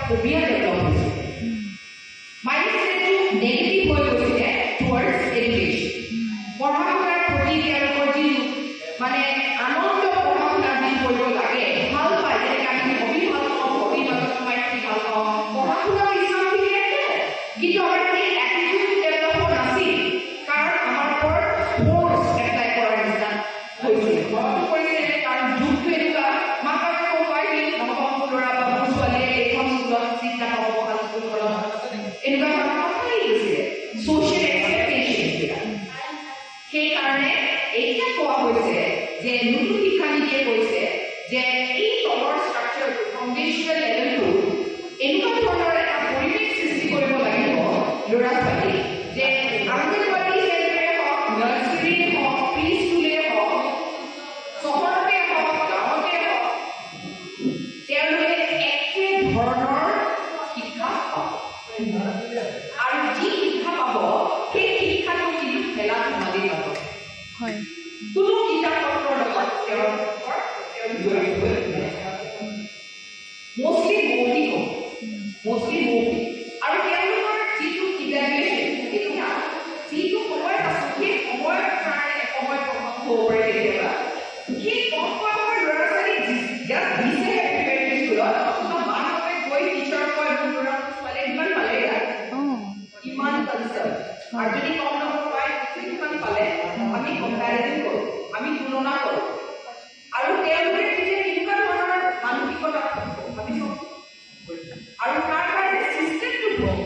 phobia develop হৈছে মাইন্ডছেটটো negative হৈ গৈছে টুৱাৰ্ডছ এডুকেশ্যন পঢ়া শুনাৰ প্ৰতি তেওঁলোকৰ যি মানে আনন্দ পঢ়া শুনা যি কৰিব লাগে ভাল পায় যেনেকৈ আমি হবি ভাল পাওঁ হবি মাজত সোমাই থাকি ভাল পাওঁ পঢ়া শুনাৰ ইচ্ছা ঠিকে আছে কিন্তু আমাৰ সেই এটিটিউড ডেভেলপ নাছিল কাৰণ আমাৰ ওপৰত ফ'ৰ্চ এপ্লাই কৰাৰ নিচিনা হৈছিল কৰিছিলে কাৰণ যুগটো এনেকুৱা মাক বাপেকে কয় কি নহ'ব মোৰ ল'ৰা বা মোৰ ছোৱালীয়ে এইখন স্কুলত চিট নাপাব ভাল স্কুলখনত এনেকুৱা কথা আহি গৈছিলে ছ'চিয়েল এক্সপেক্টেশ্যনবিলাক সেইকাৰণে এতিয়া কোৱা হৈছে যে নতুন শিক্ষানীতিয়ে কৈছে যে এই তলৰ ষ্ট্ৰাকচাৰটো ফাউণ্ডেশ্যনেল লেভেলটো এনেকুৱা ধৰণৰ এটা পৰিৱেশ সৃষ্টি কৰিব লাগিব ল'ৰা ছোৱালী যে আংগনবাড়ী চেণ্টাৰে হওক নাৰ্চাৰীয়ে হওক প্ৰি স্কুলে হওক চহৰতে হওক গাঁৱতে হওক তেওঁলোকে একে ধৰণৰ শিক্ষা পাব আৰু যি শিক্ষা পাব সেই শিক্ষাটো কিন্তু খেলা ধেমালি পাব হয় কোনো কিতাপ পত্ৰৰ লগত তেওঁলোকৰ মষ্টলি মৌখিক আৰু তেওঁলোকৰ যিটো ইভেলুৱেশ্যন সেইটো না যিটো সময়ত আছে সেই সময়ৰ কাৰণে সময় প্ৰভাৱ হ'ব পাৰে কেতিয়াবা সেই কম বয়সৰ ল'ৰা ছোৱালীক জাষ্ট দিছেহে প্ৰিপেৰেটৰী স্কুলত মাহঁতে গৈ টিচাৰক কয় মোৰ ল'ৰা ছোৱালীয়ে ইমান পালে ইমান কনচাৰ্ণ আৰু যদি কম নম্বৰ পায় কিমান পালে আমি কম্পেৰিজন কৰোঁ আমি তুলনা কৰোঁ আৰু তেওঁলোকে তেতিয়া এনেকুৱা ধৰণৰ মানসিকতা আমি আৰু তাৰ কাৰণে চিষ্টেমটো ভ্ৰম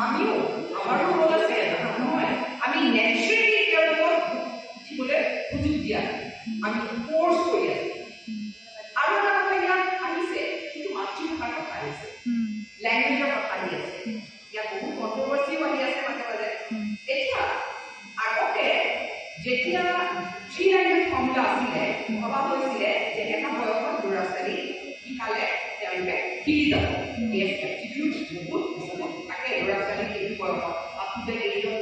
আমিও আমাৰো ৰ'ল আছে নহয় আমি নেচাৰেলি তেওঁলোকক উঠিবলৈ সুযোগ দিয়া আমি ফ'ৰ্চ কৰি আছোঁ আৰু এটা কথা ইয়াত আহিছে কিন্তু মাতৃভাষাৰ কথা আহিছে লেংগুৱেজৰ কথা আহি আছে ইয়াত বহুত কণ্ট্ৰভাৰ্চিও আহি আছে মাজে মাজে এতিয়া আগতে যেতিয়া থ্ৰী লেংগুৱেজ ফৰ্মুলা আছিলে ভবা হৈছিলে যে এটা বয়সত ল'ৰা ছোৱালী শিকালে তেওঁলোকে শিকি যাব বহুত থাকে ল'ৰা ছোৱালী এইটো বয়সত up to the age of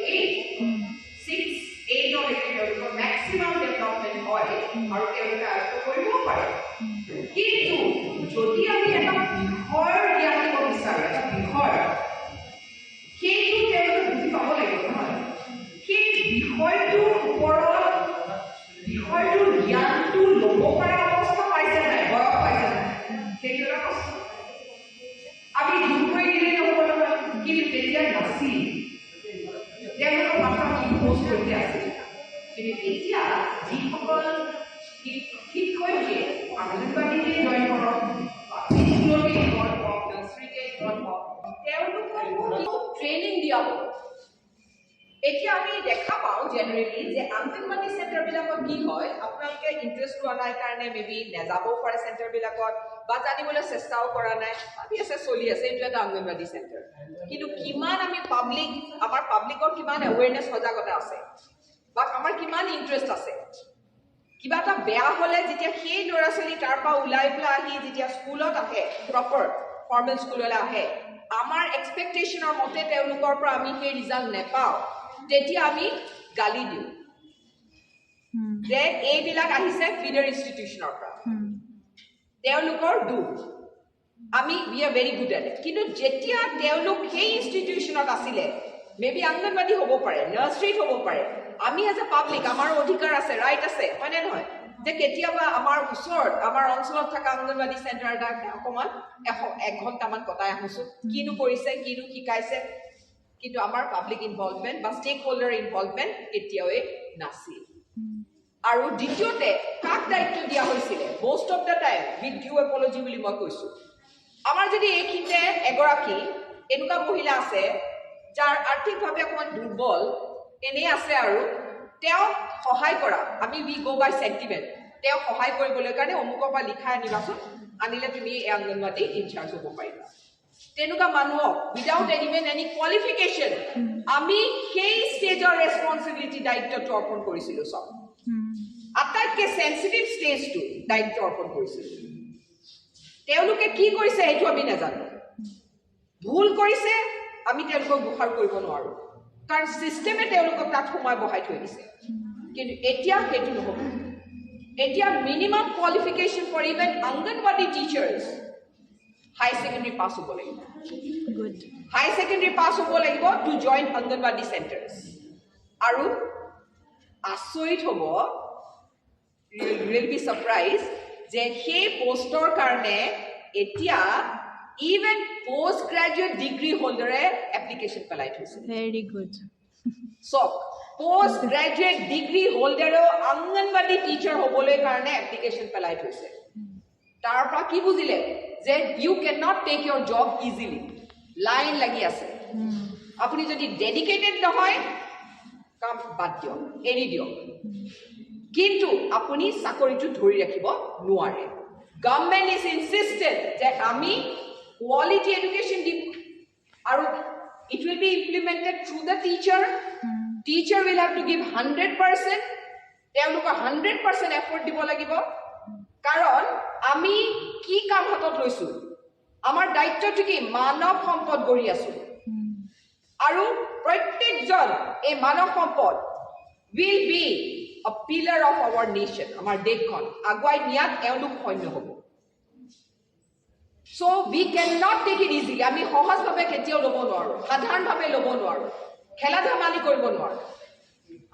6-8লৈকে তেওঁলোকৰ মেক্সিমাম ডেভেলপমেণ্ট হয় আৰু তেওঁলোকে আয়ত্ব কৰিবও পাৰে কিন্তু যদি আমি এটা বিষয়ৰ জ্ঞান দিব বিচাৰোঁ এটা বিষয় সেইটো তেওঁলোকে বুজি পাব লাগিব নহয় সেই বিষয়টোৰ ওপৰত বিষয়টোৰ জ্ঞানটো ল'ব পৰা অৱস্থা পাইছে নাই বয়স পাইছে নাই সেইটো এটা প্ৰশ্ন আমি দূৰ কৰি দিলে নহ'ব নহয় কিন্তু তেতিয়া নাছিল তেওঁলোকৰ মাথা ইম্প'জ কৰি আছিল কিন্তু এতিয়া যিসকল শিক্ষয়িত্ৰীয়ে আংগনবাড়ীতে জইন কৰক বা স্কুলতে জইন কৰক নাৰ্চাৰীতে জইন কৰক তেওঁলোকক ট্ৰেইনিং দিয়া হ'ব এতিয়া আমি দেখা পাওঁ জেনেৰেলি যে আংগনবাড়ী চেণ্টাৰবিলাকত কি হয় আপোনালোকে ইণ্টাৰেষ্ট লোৱা নাই কাৰণে মেবি নেযাবও পাৰে চেণ্টাৰবিলাকত বা জানিবলৈ চেষ্টাও কৰা নাই ভাবি আছে চলি আছে এইটো এটা আংগনবাড়ী চেণ্টাৰ কিন্তু কিমান আমি আমাৰ পাব্লিকৰ কিমান এৱেৰনেছ সজাগতা আছে বা আমাৰ কিমান ইণ্টাৰেষ্ট আছে কিবা এটা বেয়া হ'লে যেতিয়া সেই ল'ৰা ছোৱালী তাৰ পৰা ওলাই পেলাই আহি যেতিয়া স্কুলত আহে প্ৰপাৰ ফৰ্মেল স্কুললৈ আহে আমাৰ এক্সপেক্টেশ্যনৰ মতে তেওঁলোকৰ পৰা আমি সেই ৰিজাল্ট নেপাওঁ তেতিয়া আমি গালি দিওঁ যে এইবিলাক আহিছে ফিডাৰ ইনষ্টিটিউশ্যনৰ পৰা তেওঁলোকৰ দুখ আমি we are very good at it কিন্তু যেতিয়া তেওঁলোক সেই ইনষ্টিটিউশ্যনত আছিলে মেবি আংগনবাড়ী হ'ব পাৰে নাৰ্চাৰীত হ'ব পাৰে আমি এজ এ পাব্লিক আমাৰো অধিকাৰ আছে ৰাইট আছে হয়নে নহয় যে কেতিয়াবা আমাৰ ওচৰত আমাৰ অঞ্চলত থকা আংগনবাড়ী চেণ্টাৰ এটা অকণমান 1 ঘণ্টামান কটাই আহোঁচোন কিনো কৰিছে কিনো শিকাইছে কিন্তু আমাৰ পাব্লিক ইনভলভমেণ্ট বা ষ্টেক হোল্ডাৰ ইনভলভমেণ্ট কেতিয়াওৱে নাছিল আৰু দ্বিতীয়তে কাক দায়িত্ব দিয়া হৈছিলে most of the time with due apology বুলি মই কৈছোঁ আমাৰ যদি এইখিনিতে এগৰাকী এনেকুৱা মহিলা আছে যাৰ আৰ্থিকভাৱে অকণমান দুৰ্বল এনেই আছে আৰু তেওঁ সহায় কৰা আমি উই গো বাই চেণ্টিমেণ্ট তেওঁ সহায় কৰিবলৈ কাৰণে অমুকৰ পৰা লিখাই আনিবাচোন আনিলে তুমি এই অংগনবাড়ী ইনচাৰ্জ হ'ব পাৰিবা তেনেকুৱা মানুহক উইদাউট এনি কোৱালিফিকেশ্যন আমি সেই ষ্টেজৰ ৰেছপনচিবিলিটি দায়িত্বটো অৰ্পণ কৰিছিলোঁ চব আটাইতকৈ চেঞ্চিটিভ ষ্টেজটো দায়িত্ব অৰ্পণ কৰিছিলোঁ তেওঁলোকে কি কৰিছে সেইটো আমি নাজানো ভুল কৰিছে আমি তেওঁলোকক দোষাৰ কৰিব নোৱাৰোঁ কাৰণ চিষ্টেমে তেওঁলোকক তাত সোমাই বহাই থৈ দিছে কিন্তু এতিয়া সেইটো নহ'ব এতিয়া minimum qualification for even Anganwadi teachers high secondary pass হ'ব লাগিব গুড হাই সেকেন্ডাৰি পাস হ'ব লাগিব টু জয়েন অংগনবাড়ি সেন্টাৰ্স আৰু আচৰিত হ'ব ৰিয়েলি বি সাৰপ্ৰাইজ যে সেই পোষ্টৰ কাৰণে এতিয়া ইভেন পোষ্ট গ্ৰেজুৱেট ডিগ্ৰী হোল্ডাৰে এপ্লিকেশ্যন পেলাই থৈছে ভেৰি গুড চক পোষ্ট গ্ৰেজুৱেট ডিগ্ৰী হোল্ডাৰেও অংগনবাড়ি টিচাৰ হ'বলৈ কাৰণে এপ্লিকেশ্যন পেলাই থৈছে তাৰ পৰা কি বুজিলে যে you can not take your job easily line লাগি আছে আপুনি যদি ডেডিকেটেড নহয় কাম বাদ দিয়ক এৰি দিয়ক কিন্তু আপুনি চাকৰিটো ধৰি ৰাখিব নোৱাৰে গভৰ্ণমেণ্ট ইজ ইনচিষ্টেড যে আমি কোৱালিটি এডুকেশ্যন দিম আৰু it will be implemented through the teacher teacher will have to give 100% তেওঁলোকক 100% এফৰ্ট দিব লাগিব কাৰণ আমি কি কাম হাতত লৈছো আমাৰ দায়িত্বটো কি মানৱ সম্পদ গঢ়ি আছো আৰু প্ৰত্যেকজন এই মানৱ সম্পদ will be a pillar of our nation আমাৰ দেশখন আগুৱাই নিয়াত এওঁলোক সৈন্য হ'ব so we cannot take it easily আমি সহজভাৱে কেতিয়াও ল'ব নোৱাৰো সাধাৰণভাৱে ল'ব নোৱাৰো খেলা ধেমালি কৰিব নোৱাৰো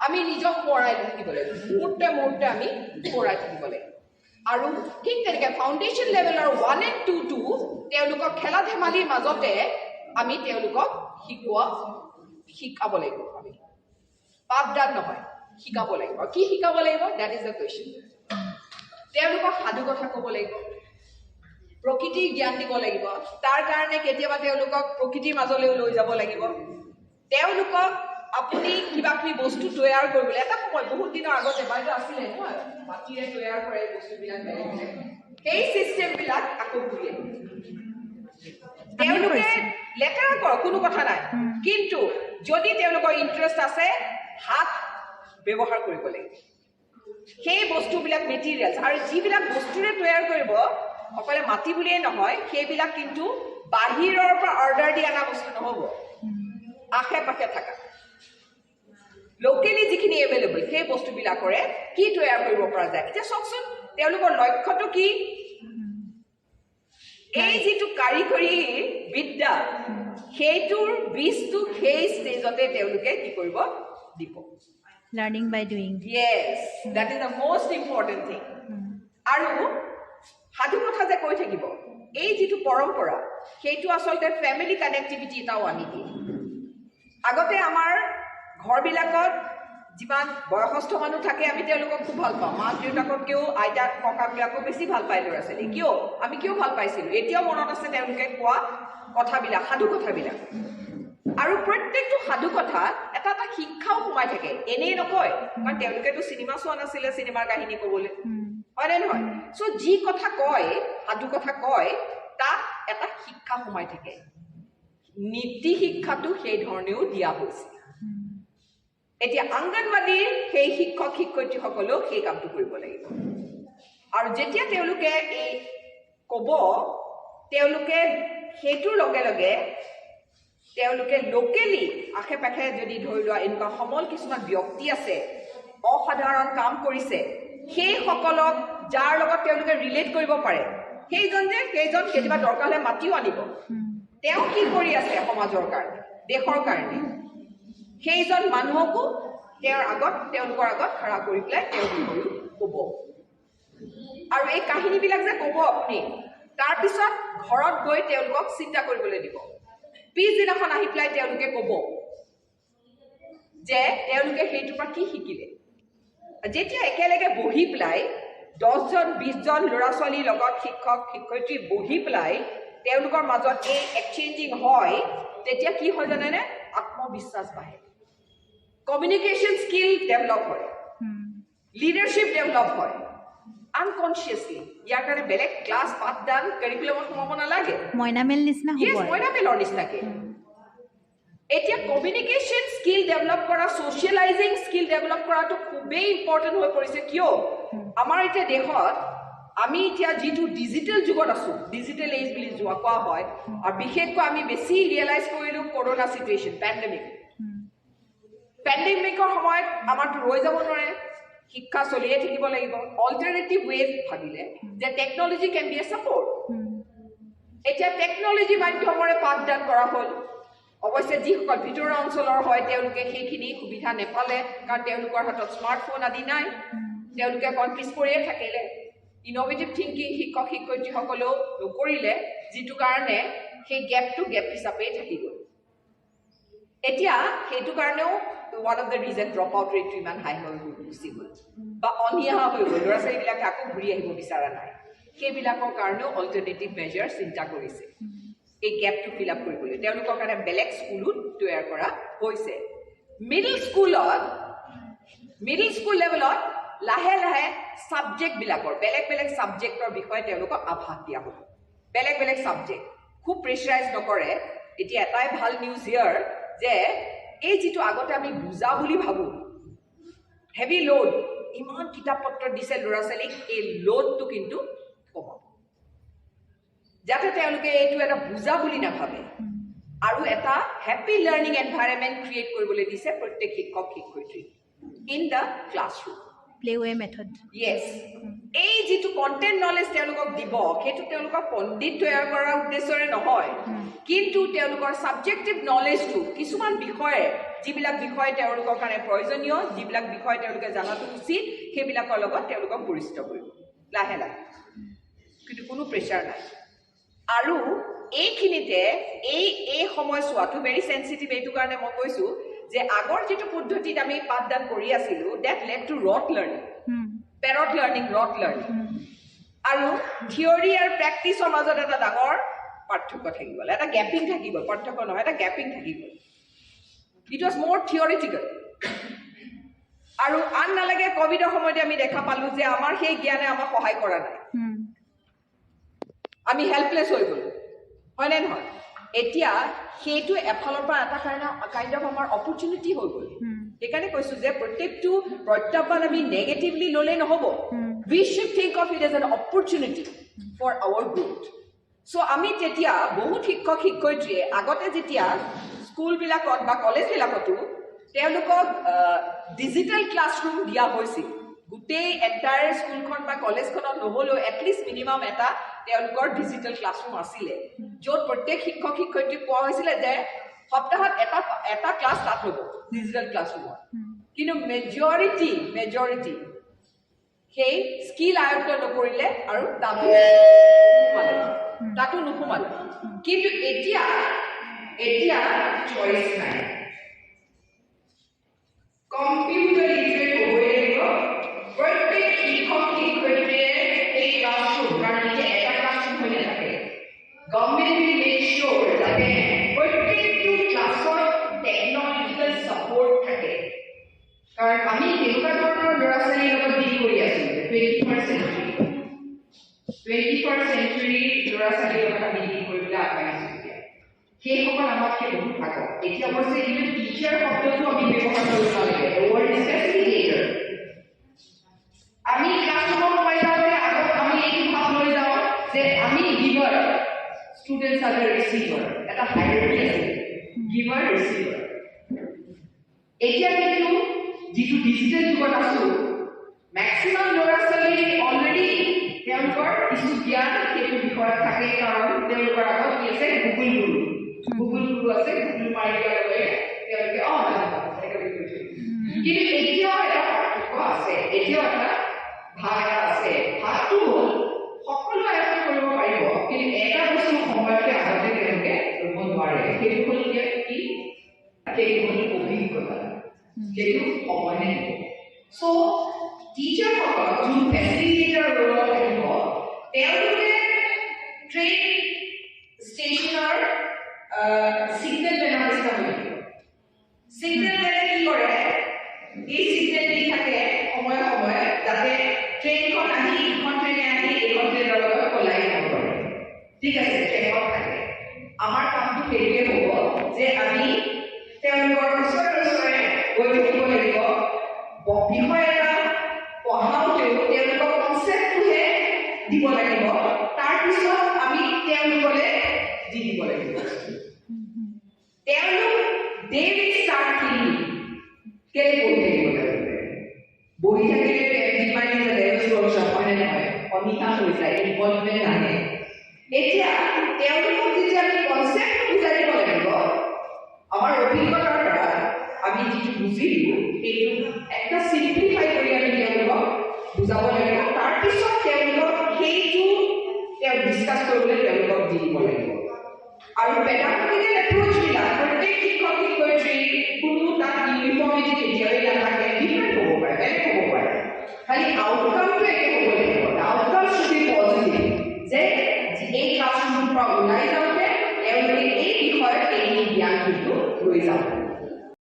আমি নিজক পৰাই থাকিব লাগিব মুহূৰ্তে মুহূৰ্তে আমি পৰাই থাকিব লাগিব আৰু ঠিক তেনেকৈ ফাউণ্ডেশ্যন লেভেলৰ 1 and 2 টো তেওঁলোকক খেলা ধেমালিৰ মাজতে আমি তেওঁলোকক শিকাব লাগিব আমি পাঠদান নহয় শিকাব লাগিব কি শিকাব লাগিব দ্যাট ইজ দ্য কুৱেশ্যন তেওঁলোকক সাধু কথা ক'ব লাগিব প্ৰকৃতিৰ জ্ঞান দিব লাগিব তাৰ কাৰণে কেতিয়াবা তেওঁলোকক প্ৰকৃতিৰ মাজলৈ লৈ যাব লাগিব তেওঁলোকক আপুনি কিবা কিবি বস্তু তৈয়াৰ কৰিবলৈ এটা সময় বহুত দিনৰ আগতে বাইদেউ আছিলে নহয় মাটিৰে তৈয়াৰ কৰে বস্তুবিলাক বেলেগ বেলেগ সেই চিষ্টেমবিলাক আকৌ ঘূৰি আহিব তেওঁলোকে লেতেৰা কৰক কোনো কথা নাই কিন্তু যদি তেওঁলোকৰ ইণ্টাৰেষ্ট আছে হাত ব্যৱহাৰ কৰিব লাগিব সেই বস্তুবিলাক মেটেৰিয়েলছ আৰু যিবিলাক বস্তুৰে তৈয়াৰ কৰিব অকলে মাটি বুলিয়ে নহয় সেইবিলাক কিন্তু বাহিৰৰ পৰা অৰ্ডাৰ দি অনা বস্তু নহ'ব আশে পাশে থকা লোকেলি যিখিনি এভেইলেবল সেই বস্তুবিলাকৰে কি তৈয়াৰ কৰিব পৰা যায় এতিয়া চাওকচোন তেওঁলোকৰ লক্ষ্যটো কি এই যিটো কাৰিকৰী বিদ্যা সেইটোৰ বীজটো সেই ষ্টেজতে তেওঁলোকে কি কৰিব দিব learning by doing yes that is the most important thing আৰু সাধু কথা যে কৈ থাকিব এই যিটো পৰম্পৰা সেইটো আচলতে ফেমিলি কানেক্টিভিটি এটাও আনি দিয়ে আগতে আমাৰ ঘৰবিলাকত যিমান বয়সস্থ মানুহ থাকে আমি তেওঁলোকক খুব ভাল পাওঁ মাক দেউতাকতকৈও আইতা ককাবিলাকো বেছি ভাল পাই ল'ৰা ছোৱালী কিয় আমি কিয় ভাল পাইছিলোঁ এতিয়াও মনত আছে তেওঁলোকে কোৱা কথাবিলাক সাধু কথাবিলাক আৰু প্ৰত্যেকটো সাধু কথা এটা এটা শিক্ষাও সোমাই থাকে এনেই নকয় কাৰণ তেওঁলোকেতো চিনেমা চোৱা নাছিলে চিনেমাৰ কাহিনী ক'বলৈ হয়নে নহয় চ' যি কথা কয় সাধু কথা কয় তাত এটা শিক্ষা সোমাই থাকে নীতি শিক্ষাটো সেই ধৰণেও দিয়া হৈছে এতিয়া অংগনবাড়ীৰ সেই শিক্ষক শিক্ষয়িত্ৰীসকলেও সেই কামটো কৰিব লাগিব আৰু যেতিয়া তেওঁলোকে এই ক'ব তেওঁলোকে সেইটোৰ লগে লগে তেওঁলোকে লোকেলি আশে পাশে যদি ধৰি লোৱা এনেকুৱা সমল কিছুমান ব্যক্তি আছে অসাধাৰণ কাম কৰিছে সেইসকলক যাৰ লগত তেওঁলোকে ৰিলেট কৰিব পাৰে সেইজন কেতিয়াবা দৰকাৰ হ'লে মাতিও আনিব তেওঁ কি কৰি আছে সমাজৰ কাৰণে দেশৰ কাৰণে সেইজন মানুহকো তেওঁলোকৰ আগত খাৰা কৰি পেলাই তেওঁ ক'ব আৰু এই কাহিনীবিলাক যে ক'ব আপুনি তাৰপিছত ঘৰত গৈ তেওঁলোকক চিন্তা কৰিবলৈ দিব পিছদিনাখন আহি পেলাই তেওঁলোকে ক'ব যে তেওঁলোকে সেইটোৰ পৰা কি শিকিলে যেতিয়া একেলগে বহি পেলাই 10জন 20জন ল'ৰা ছোৱালীৰ লগত শিক্ষক শিক্ষয়িত্ৰী বহি পেলাই তেওঁলোকৰ মাজত এই এক্সচেঞ্জিং হয় তেতিয়া কি হয় জানেনে আত্মবিশ্বাস বাঢ়ে কমিউনিকেশ্যন স্কিল ডেভেলপ হয় লিডাৰশ্বিপ ডেভেলপ হয় আনকনচিয়াছলি ইয়াৰ কাৰণে বেলেগ ক্লাছ পাঠদান কাৰিকুলামত সোমাব নালাগে মইনামেল নিচিনা হ'ব মইনামেলৰ নিচিনাকে এতিয়া কমিউনিকেশ্যন স্কিল ডেভেলপ কৰা ছ'চিয়েলাইজিং স্কিল ডেভেলপ কৰাটো খুবেই ইম্পৰ্টেণ্ট হৈ পৰিছে কিয় আমাৰ এতিয়া দেশত আমি এতিয়া যিটো ডিজিটেল যুগত আছোঁ ডিজিটেল এজ বুলি কোৱা হয় আৰু বিশেষকৈ আমি বেছি ৰিয়েলাইজ কৰিলোঁ কৰোণা চিটুৱেশ্যন পেণ্ডেমিকৰ সময়ত আমাৰতো ৰৈ যাব নোৱাৰে শিক্ষা চলিয়ে থাকিব লাগিব অল্টাৰনেটিভ ৱেজ ভাবিলে যে technology can be a support এতিয়া টেকনলজি মাধ্যমৰে পাঠদান কৰা হ'ল অৱশ্যে যিসকল ভিতৰুৱা অঞ্চলৰ হয় তেওঁলোকে সেইখিনি সুবিধা নেপালে কাৰণ তেওঁলোকৰ হাতত স্মাৰ্টফোন আদি নাই তেওঁলোকে অকণ পিছ পৰিয়ে থাকিলে ইন'ভেটিভ থিংকিং শিক্ষক শিক্ষয়িত্ৰীসকলেও নকৰিলে যিটো কাৰণে সেই গেপটো গেপ হিচাপেই থাকি গ'ল এতিয়া সেইটো কাৰণেও one of the reason drop out rate to ইমান হাই হৈ গুচি গ'ল বা অনিয়া হৈ গ'ল ল'ৰা ছোৱালীবিলাক আকৌ ঘূৰি আহিব বিচৰা নাই সেইবিলাকৰ কাৰণেও অল্টাৰনেটিভ মেজাৰ চিন্তা কৰিছে এই গেপটো ফিল আপ কৰিবলৈ তেওঁলোকৰ কাৰণে বেলেগ স্কুলত তৈয়াৰ কৰা হৈছে মিডল স্কুল লেভেলত লাহে লাহে ছাবজেক্টবিলাকৰ বেলেগ বেলেগ ছাবজেক্টৰ বিষয়ে তেওঁলোকক আভাস দিয়া হ'ব বেলেগ বেলেগ ছাবজেক্ট খুব প্ৰেছাৰাইজ নকৰে এতিয়া এটাই ভাল নিউজ হিয়াৰ যে এই যিটো আগতে আমি বুজা বুলি ভাবোঁ হেভি লোড ইমান কিতাপ পত্ৰ দিছে ল'ৰা ছোৱালীক এই লোডটো কিন্তু কমাব যাতে তেওঁলোকে এইটো এটা বুজা বুলি নাভাবে আৰু এটা হেপী লাৰ্ণিং এনভাইৰনমেণ্ট ক্ৰিয়েট কৰিবলৈ দিছে প্ৰত্যেক শিক্ষক শিক্ষয়িত্ৰী in the classroom play way method yes এই যিটো কণ্টেণ্ট নলেজ তেওঁলোকক দিব সেইটো তেওঁলোকক পণ্ডিত তৈয়াৰ কৰাৰ উদ্দেশ্যৰে নহয় কিন্তু তেওঁলোকৰ ছাবজেক্টিভ নলেজটো কিছুমান বিষয়ে যিবিলাক বিষয় তেওঁলোকৰ কাৰণে প্ৰয়োজনীয় যিবিলাক বিষয় তেওঁলোকে জনাটো উচিত সেইবিলাকৰ লগত তেওঁলোকক পৰিচিত কৰিব লাহে লাহে কিন্তু কোনো প্ৰেছাৰ নাই আৰু এইখিনিতে এই সময়ছোৱাটো ভেৰি চেঞ্চিটিভ এইটো কাৰণে মই কৈছোঁ যে আগৰ যিটো পদ্ধতিত আমি পাঠদান কৰি আছিলোঁ that led to rote learning parrot learning rote learning আৰু থিয়ৰী আৰু প্ৰেক্টিছৰ মাজত এটা ডাঙৰ পাৰ্থক্য থাকি গ'ল এটা গেপিং থাকি গ'ল পাৰ্থক্য নহয় এটা গেপিং থাকি গ'ল ইট ৱাজ মোৰ থিয়ৰিটিকেল আৰু আন নালাগে ক'ভিডৰ সময়তে আমি দেখা পালোঁ যে আমাৰ সেই জ্ঞানে আমাক সহায় কৰা নাই আমি হেল্পলেছ হৈ গ'লোঁ হয়নে নহয় এতিয়া সেইটো এফালৰ পৰা এটা কাইণ্ড অফ আমাৰ অপৰচুনিটি হৈ গ'ল সেইকাৰণে কৈছোঁ যে প্ৰত্যেকটো প্ৰত্যাহ্বান আমি নেগেটিভলি ল'লেই নহ'ব we should think of it as an opportunity for our growth so' আমি তেতিয়া বহুত শিক্ষক শিক্ষয়িত্ৰীয়ে আগতে যেতিয়া স্কুলবিলাকত বা কলেজবিলাকতো তেওঁলোকক ডিজিটেল ক্লাছৰুম দিয়া হৈছিল গোটেই এণ্টায়াৰ স্কুলখন বা কলেজখনত নহ'লেও এটলিষ্ট মিনিমাম এটা তেওঁলোকৰ ডিজিটেল ক্লাছৰুম আছিলে য'ত প্ৰত্যেক শিক্ষক শিক্ষয়িত্ৰীক কোৱা হৈছিলে যে সপ্তাহত এটা ক্লাছ তাত হ'ব ডিজিটেল ক্লাছৰুমত কিন্তু মেজৰিটি সেই স্কিল আয়ত্ত নকৰিলে আৰু তাতো নোসোমালে কিন্তু এতিয়া চইচ নাই কম্পিউটাৰ লিটাৰেট হ'বই লাগিব প্ৰত্যেক শিক্ষক শিক্ষয়িত্ৰীয়ে এই ক্লাছৰুম কাৰণ এটা ক্লাছৰুম হৈ নাথাকে গভৰ্ণমেণ্ট উইল মেক চিয়'ৰ যাতে প্ৰত্যেকটো ক্লাছত টেকনলজিকেল ছাপৰ্ট থাকে কাৰণ আমি তেনেকুৱা ধৰণৰ ল'ৰা ছোৱালীৰ লগত ডিল কৰি আছোঁ 21st century ল'ৰা ছোৱালীৰ লগত আমি ডিল কৰিবলৈ আগবাঢ়িছোঁ এতিয়া সেইসকল আমাতকৈ বহুত আগত এতিয়া অৱশ্যে ইভেন টিচাৰ শব্দটো আমি ব্যৱহাৰ কৰিব নালাগে ৱৰ্ড ইজ ফেচিলিটেটৰ আমি ক্লাছৰুমত সোমাই যাওঁতে আগত আমি এইটো ভাৱ লৈ যাওঁ যে আমি giver students are the receiver এটা হাইৰাৰ্কি আছে গিভাৰ ৰিচিভাৰ এতিয়া কিন্তু যিটো ডিজিটেল যুগত আছোঁ মেক্সিমাম ল'ৰা ছোৱালী অলৰেডি তেওঁলোকৰ কিছু জ্ঞান সেইটো বিষয়ত থাকে কাৰণ তেওঁলোকৰ আগত কি আছে গুগল গুৰু আছে গুগল মাৰি দিয়াৰ লগে তেওঁলোকে কিন্তু এতিয়াও এটা পাৰ্থক্য আছে এতিয়াও এটা ভাগ এটা আছে ভাগটো হ'ল সকলো আয়ত্ত কৰিব পাৰিব কিন্তু এটা বস্তু সময়তে আগতে তেওঁলোকে কৰিব নোৱাৰে সেইটো হ'ল কি সেইটো হ'ল অভিজ্ঞতা সেইটো সময়হে দিব চ' টিচাৰসকল যোন ফেচিলিটেটৰ ৰোলত থাকিব তেওঁলোকে ট্ৰেইন ষ্টেচনৰ ছিগনেল বেনাৰ নিচিনা হৈ থাকিব ছিগনেল বেনে কি কৰে এই ছিগনেল দি থাকে সময়ে সময়ে যাতে ট্ৰেইনখন আহি ইখন ট্ৰেইনে আহি এইখন ট্ৰেইনৰ লগত কলাই যাব পাৰে ঠিক আছে ট্ৰেইনত থাকে আমাৰ কামটো সেইটোৱে হ'ব যে আমি তেওঁলোকৰ ওচৰে গৈ থাকিব লাগিব বিষয় এটা পঢ়াওঁতেও তেওঁলোকৰ কনচেপ্টটোহে দিব লাগিব তাৰপিছত আমি তেওঁলোকলৈ দি দিব লাগিব তেওঁলোক they will start feeling কেলে বহি থাকিলে এভৰিবাডি ইজ এ লেভেল ৱৰ্কশ্বপ হয় নে নহয় অনিহা হৈ যায় ইনভলভমেণ্ট আহে এতিয়া তেওঁলোকক যেতিয়া আমি কনচেপ্ট বুজাই দিব লাগিব আমাৰ অভিজ্ঞতাৰ দ্বাৰা আমি যিটো বুজিলোঁ সেইটো একটা চিম্পলিফাই কৰি আমি তেওঁলোকক বুজাব লাগিব তাৰপিছত তেওঁলোকক সেইটো তেওঁ ডিছকাছ কৰিবলৈ তেওঁলোকক দি দিব লাগিব আৰু পেডাগজিকেল এপ্ৰ'চবিলাক প্ৰত্যেক শিক্ষক শিক্ষয়িত্ৰী কোনো তাত ইউনিফৰ্মিটি কেতিয়াও নাথাকে ডিফাৰেণ্ট হ'ব পাৰে বেলেগ হ'ব পাৰে খালি আউটকামটো একে হ'ব লাগিব আউটকাম শুড বি পজিটিভ যে এই ক্লাছৰুমৰ পৰা ওলাই যাওঁতে তেওঁলোকে এই বিষয়ত এই জ্ঞানটো লৈ যাব